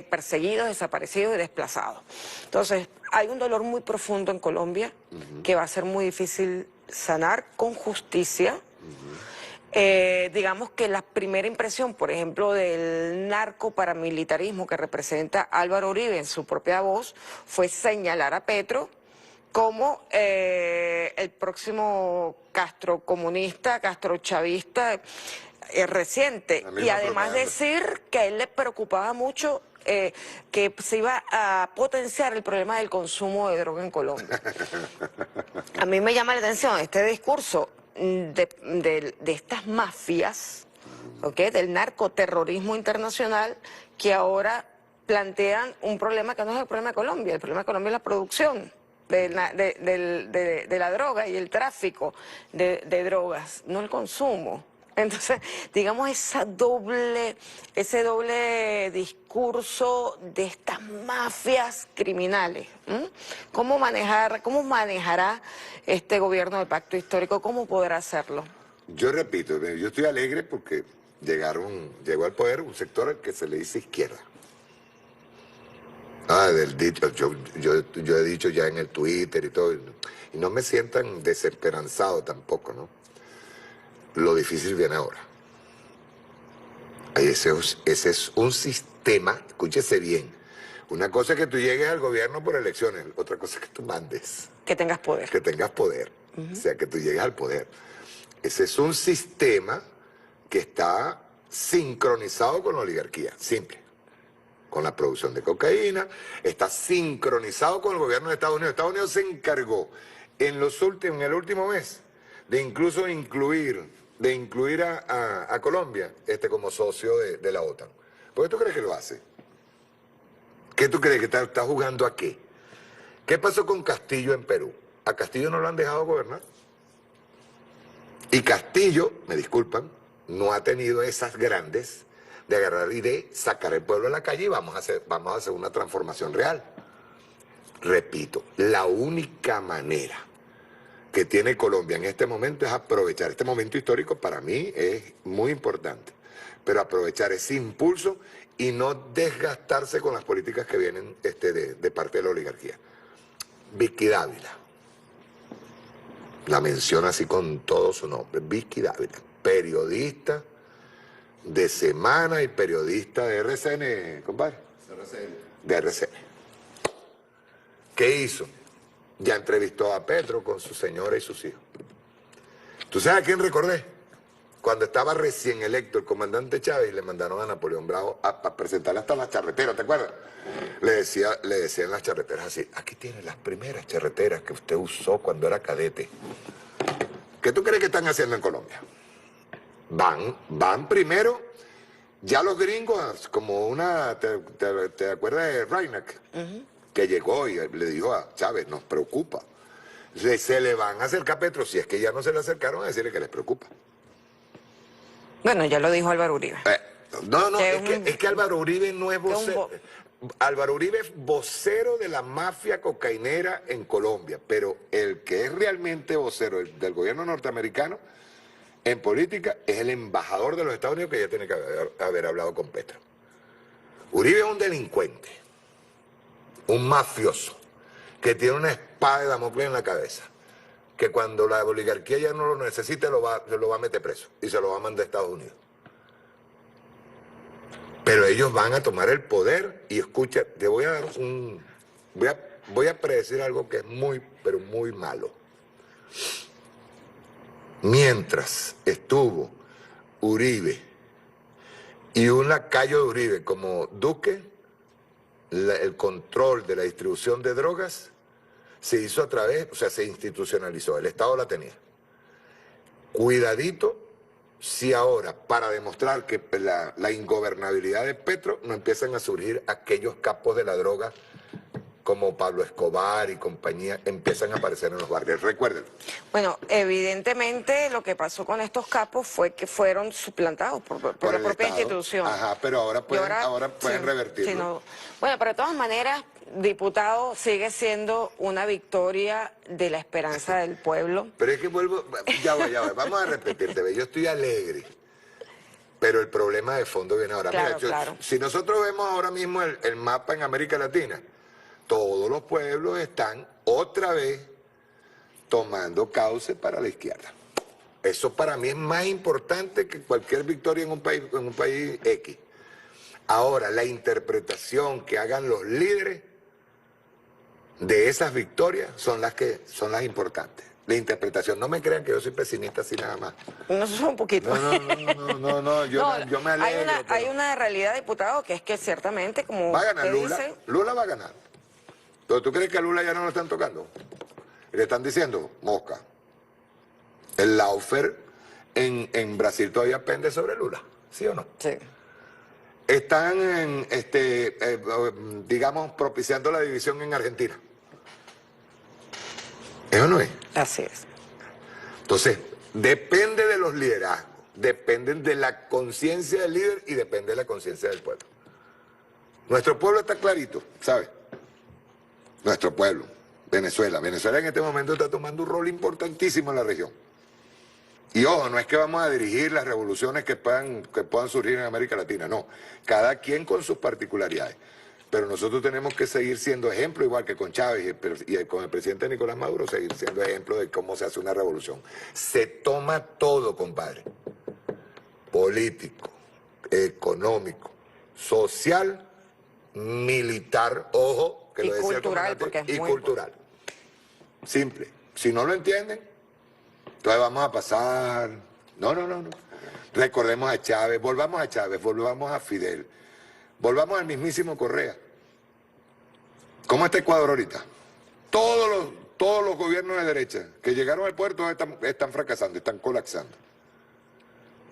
perseguidos, desaparecidos y desplazados. Entonces, hay un dolor muy profundo en Colombia que va a ser muy difícil sanar con justicia. Digamos que la primera impresión, por ejemplo, del narcoparamilitarismo que representa Álvaro Uribe en su propia voz, fue señalar a Petro como el próximo castrocomunista, castrochavista reciente. Y además decir que a él le preocupaba mucho que se iba a potenciar el problema del consumo de droga en Colombia. A mí me llama la atención este discurso de estas mafias, ¿okay? Del narcoterrorismo internacional, que ahora plantean un problema que no es el problema de Colombia. El problema de Colombia es la producción de la droga y el tráfico de drogas, no el consumo. Entonces, digamos, ese doble discurso de estas mafias criminales. ¿Cómo manejará este gobierno del pacto histórico? ¿Cómo podrá hacerlo? Yo repito, yo estoy alegre porque llegó al poder un sector al que se le dice izquierda. Del dicho, yo he dicho ya en el Twitter y todo, y no me sientan desesperanzado tampoco, ¿no? Lo difícil viene ahora. Ese es un sistema, escúchese bien. Una cosa es que tú llegues al gobierno por elecciones, otra cosa es que tú mandes. Que tengas poder. Que tengas poder, o sea, que tú llegues al poder. Ese es un sistema que está sincronizado con la oligarquía, simple. Con la producción de cocaína, está sincronizado con el gobierno de Estados Unidos. Estados Unidos se encargó en el último mes de incluso incluir a Colombia como socio de la OTAN. ¿Por qué tú crees que lo hace? ¿Qué tú crees? ¿Que está jugando a qué? ¿Qué pasó con Castillo en Perú? A Castillo no lo han dejado gobernar. Y Castillo, me disculpan, no ha tenido esas grandes de agarrar y de sacar el pueblo a la calle y vamos a hacer una transformación real. Repito, la única manera que tiene Colombia en este momento es aprovechar este momento histórico. Para mí es muy importante, pero aprovechar ese impulso y no desgastarse con las políticas que vienen de parte de la oligarquía. Vicky Dávila, la menciona así con todo su nombre, Vicky Dávila, periodista de Semana y periodista de RCN, compadre. De RCN. ¿Qué hizo? Ya entrevistó a Petro con su señora y sus hijos. ¿Tú sabes a quién recordé? cuando estaba recién electo el comandante Chávez, le mandaron a Napoleón Bravo a presentarle hasta las charreteras, ¿te acuerdas? Le decían las charreteras así, aquí tiene las primeras charreteras que usted usó cuando era cadete. ¿Qué tú crees que están haciendo en Colombia? Van primero, ya los gringos, como una, ¿te acuerdas de Reineck? Que llegó y le dijo a Chávez, nos preocupa. Se le van a acercar a Petro, si es que ya no se le acercaron, a decirle que les preocupa. Bueno, ya lo dijo Álvaro Uribe. No, es que Álvaro Uribe no es vocero. Álvaro Uribe es vocero de la mafia cocainera en Colombia, pero el que es realmente vocero del gobierno norteamericano en política es el embajador de los Estados Unidos, que ya tiene que haber hablado con Petro. Uribe es un delincuente, un mafioso, que tiene una espada de Damocles en la cabeza, que cuando la oligarquía ya no lo necesite, lo va a meter preso y se lo va a mandar a Estados Unidos. Pero ellos van a tomar el poder y escucha, te voy a dar voy a predecir algo que es muy, pero muy malo. Mientras estuvo Uribe y un lacayo de Uribe como Duque, el control de la distribución de drogas se hizo a través, o sea, se institucionalizó, el Estado la tenía. Cuidadito si ahora, para demostrar que la ingobernabilidad de Petro, no empiezan a surgir aquellos capos de la droga como Pablo Escobar y compañía, empiezan a aparecer en los barrios. Recuerden. Bueno, evidentemente lo que pasó con estos capos fue que fueron suplantados por la propia Estado. institución. Ajá, pero ahora pueden sí, revertirlo. sí, no. Bueno, pero de todas maneras, diputado, sigue siendo una victoria de la esperanza del pueblo. Pero es que vuelvo, ya voy, vamos a repetirte, ve, yo estoy alegre, pero el problema de fondo viene ahora. Claro, Mira, claro. Si nosotros vemos ahora mismo el mapa en América Latina, todos los pueblos están otra vez tomando cauce para la izquierda. Eso para mí es más importante que cualquier victoria en un país X. Ahora, la interpretación que hagan los líderes de esas victorias son las importantes. La interpretación, no me crean que yo soy pesimista así nada más. No, eso es un poquito. No, yo me alegro. Hay una realidad, diputado, que es que ciertamente, como va a ganar usted Lula, dice... Lula va a ganar. ¿Pero tú crees que a Lula ya no lo están tocando? Le están diciendo, mosca, el lawfare en Brasil todavía pende sobre Lula, ¿sí o no? Sí. Están, digamos, propiciando la división en Argentina. ¿Eso no es? Así es. Entonces, depende de los liderazgos, dependen de la conciencia del líder y depende de la conciencia del pueblo. Nuestro pueblo está clarito, ¿sabes? Nuestro pueblo, Venezuela. Venezuela en este momento está tomando un rol importantísimo en la región. Y ojo, no es que vamos a dirigir las revoluciones que puedan surgir en América Latina, no. Cada quien con sus particularidades. Pero nosotros tenemos que seguir siendo ejemplo, igual que con Chávez y con el presidente Nicolás Maduro, seguir siendo ejemplo de cómo se hace una revolución. Se toma todo, compadre. Político, económico, social, militar, ojo, que Y lo decía cultural, el porque comandante, es y muy cultural. Simple. Si no lo entienden, entonces vamos a pasar... No. Recordemos a Chávez, volvamos a Fidel, volvamos al mismísimo Correa. ¿Cómo está Ecuador ahorita? Todos los gobiernos de derecha que llegaron al puerto están fracasando, están colapsando.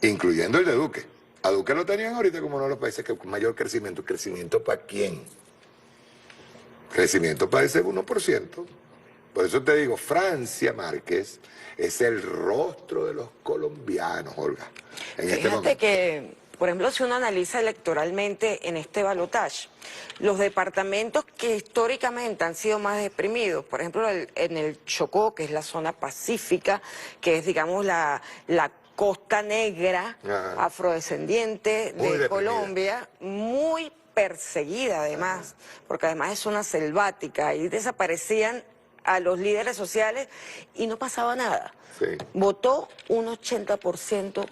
Incluyendo el de Duque. A Duque lo tenían ahorita como uno de los países con mayor crecimiento. ¿Crecimiento para quién? Crecimiento para ese 1%. Por eso te digo, Francia Márquez es el rostro de los colombianos, Olga. Fíjate que, por ejemplo, si uno analiza electoralmente en este balotaje, los departamentos que históricamente han sido más deprimidos, por ejemplo, en el Chocó, que es la zona pacífica, que es, digamos, la costa negra, afrodescendiente de Colombia, muy perseguida además, porque además es zona selvática, y desaparecían a los líderes sociales y no pasaba nada. Sí. Votó un 80%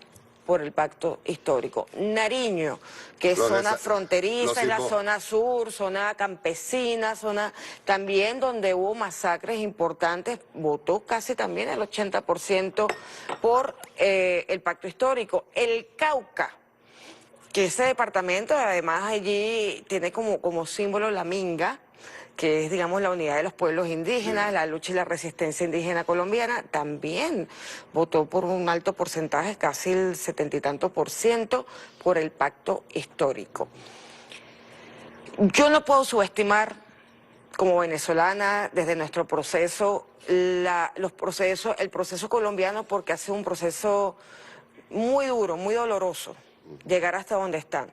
por el pacto histórico. Nariño, que es zona fronteriza, es la zona sur, zona campesina, zona también donde hubo masacres importantes, votó casi también el 80% por el pacto histórico. El Cauca, que ese departamento además allí tiene como símbolo la minga, que es, digamos, la unidad de los pueblos indígenas, la lucha y la resistencia indígena colombiana, también votó por un alto porcentaje, casi el 70 y tanto % por el pacto histórico. Yo no puedo subestimar, como venezolana, desde nuestro proceso, el proceso colombiano, porque ha sido un proceso muy duro, muy doloroso, llegar hasta donde están.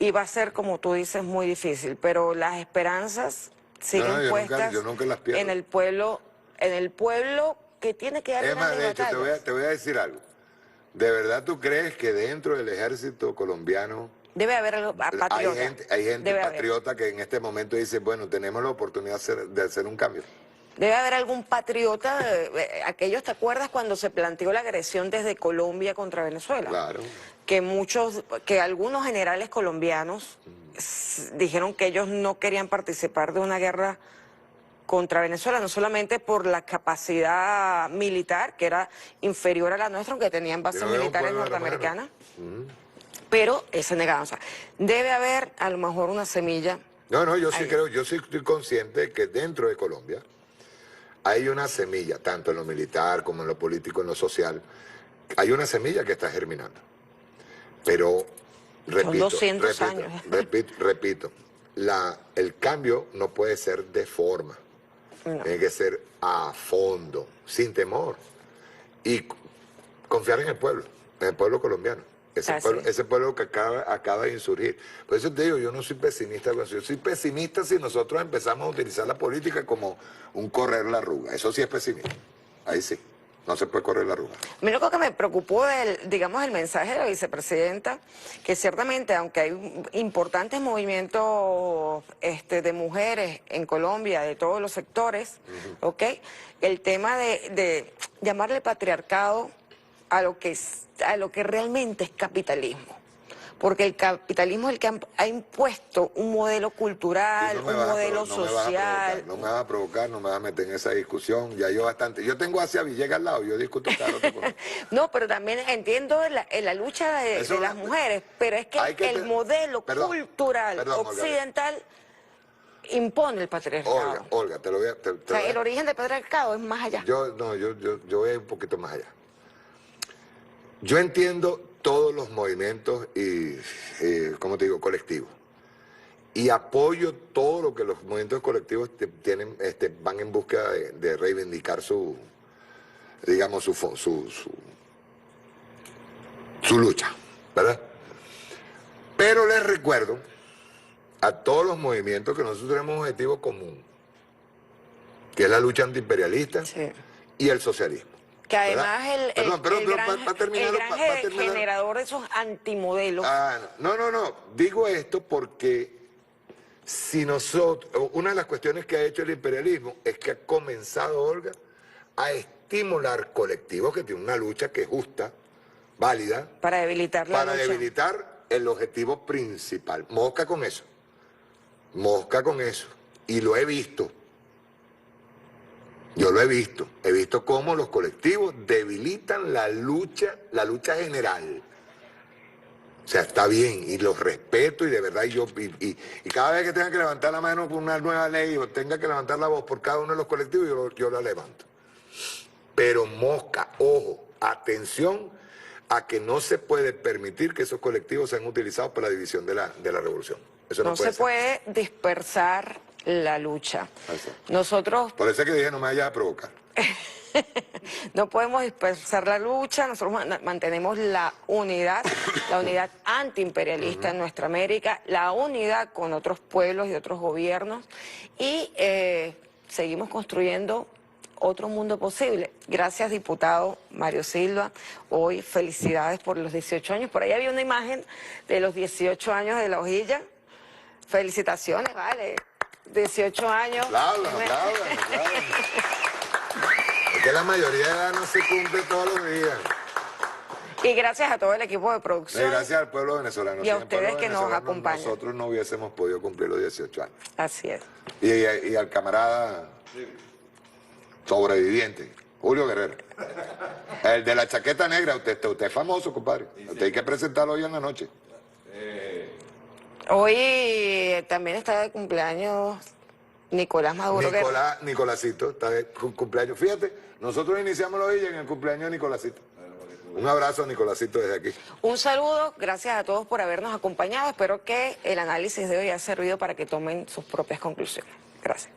Y va a ser, como tú dices, muy difícil, pero las esperanzas siguen puestas yo nunca las pierdo. en el pueblo que tiene que dar grandes de hecho, batallas. te voy a decir algo. ¿De verdad tú crees que dentro del ejército colombiano Debe haber algo patriota. hay gente Debe patriota haber. que en este momento dice, bueno, tenemos la oportunidad de hacer un cambio? Debe haber algún patriota, aquellos, ¿te acuerdas cuando se planteó la agresión desde Colombia contra Venezuela? Claro. Que algunos generales colombianos dijeron que ellos no querían participar de una guerra contra Venezuela, no solamente por la capacidad militar, que era inferior a la nuestra, aunque tenían bases militares norteamericanas, pero se negaban. O sea, debe haber a lo mejor una semilla. No, yo sí creo, yo sí estoy consciente que dentro de Colombia hay una semilla, tanto en lo militar como en lo político, en lo social, hay una semilla que está germinando. Pero, Son 200 años. Repito, el cambio no puede ser de forma, tiene que ser a fondo, sin temor, y confiar en el pueblo colombiano. Ese pueblo que acaba de insurgir. Por eso te digo, yo no soy pesimista. Yo soy pesimista si nosotros empezamos a utilizar la política como un correr la arruga. Eso sí es pesimismo. Ahí sí. No se puede correr la arruga. A mí lo que me preocupó digamos, el mensaje de la vicepresidenta, que ciertamente, aunque hay importantes movimientos de mujeres en Colombia, de todos los sectores, ¿ok? El tema de llamarle patriarcado a lo que realmente es capitalismo. Porque el capitalismo es el que ha impuesto un modelo cultural, un modelo social. No me vas a provocar, no me vas a meter en esa discusión. Ya yo tengo hacia Villegas al lado, yo discuto claro. No, pero también entiendo la lucha de las mujeres, pero es que el modelo cultural occidental impone el patriarcado. Olga, te lo voy a... el origen del patriarcado es más allá. Yo voy un poquito más allá. Yo entiendo todos los movimientos y, ¿cómo te digo?, colectivos. Y apoyo todo lo que los movimientos colectivos tienen, van en busca de reivindicar su lucha, ¿verdad? Pero les recuerdo a todos los movimientos que nosotros tenemos un objetivo común, que es la lucha antiimperialista y el socialismo. Que además el gran generador de esos antimodelos. No. Digo esto porque una de las cuestiones que ha hecho el imperialismo es que ha comenzado, Olga, a estimular colectivos que tienen una lucha que es justa, válida. Para debilitar la lucha. Para debilitar el objetivo principal. Mosca con eso. Y lo he visto. Yo lo he visto cómo los colectivos debilitan la lucha general. O sea, está bien, y los respeto, y de verdad, y cada vez que tenga que levantar la mano por una nueva ley, o tenga que levantar la voz por cada uno de los colectivos, yo la levanto. Pero mosca, ojo, atención a que no se puede permitir que esos colectivos sean utilizados para la división de la revolución. Eso no puede ser. Puede dispersar la lucha. Nosotros... Por eso es que dije, no me vayas a provocar. No podemos dispersar la lucha, nosotros mantenemos la unidad antiimperialista en nuestra América, la unidad con otros pueblos y otros gobiernos, y seguimos construyendo otro mundo posible. Gracias, diputado Mario Silva. Hoy felicidades por los 18 años. Por ahí había una imagen de los 18 años de la hojilla. Felicitaciones, vale. 18 años. Aplaudan. Es que la mayoría de edad no se cumple todos los días. Y gracias a todo el equipo de producción. Gracias al pueblo venezolano. Y a Sin el pueblo ustedes que nos venezolano, acompañan. Nosotros no hubiésemos podido cumplir los 18 años. Así es. Y al camarada sobreviviente, Julio Guerrero. El de la chaqueta negra, usted es famoso, compadre. Usted hay que presentarlo hoy en la noche. Hoy también está de cumpleaños Nicolás Maduro. Nicolásito, está de cumpleaños. Fíjate, nosotros iniciamos la villa en el cumpleaños de Nicolásito. Un abrazo a Nicolásito desde aquí. Un saludo, gracias a todos por habernos acompañado. Espero que el análisis de hoy haya servido para que tomen sus propias conclusiones. Gracias.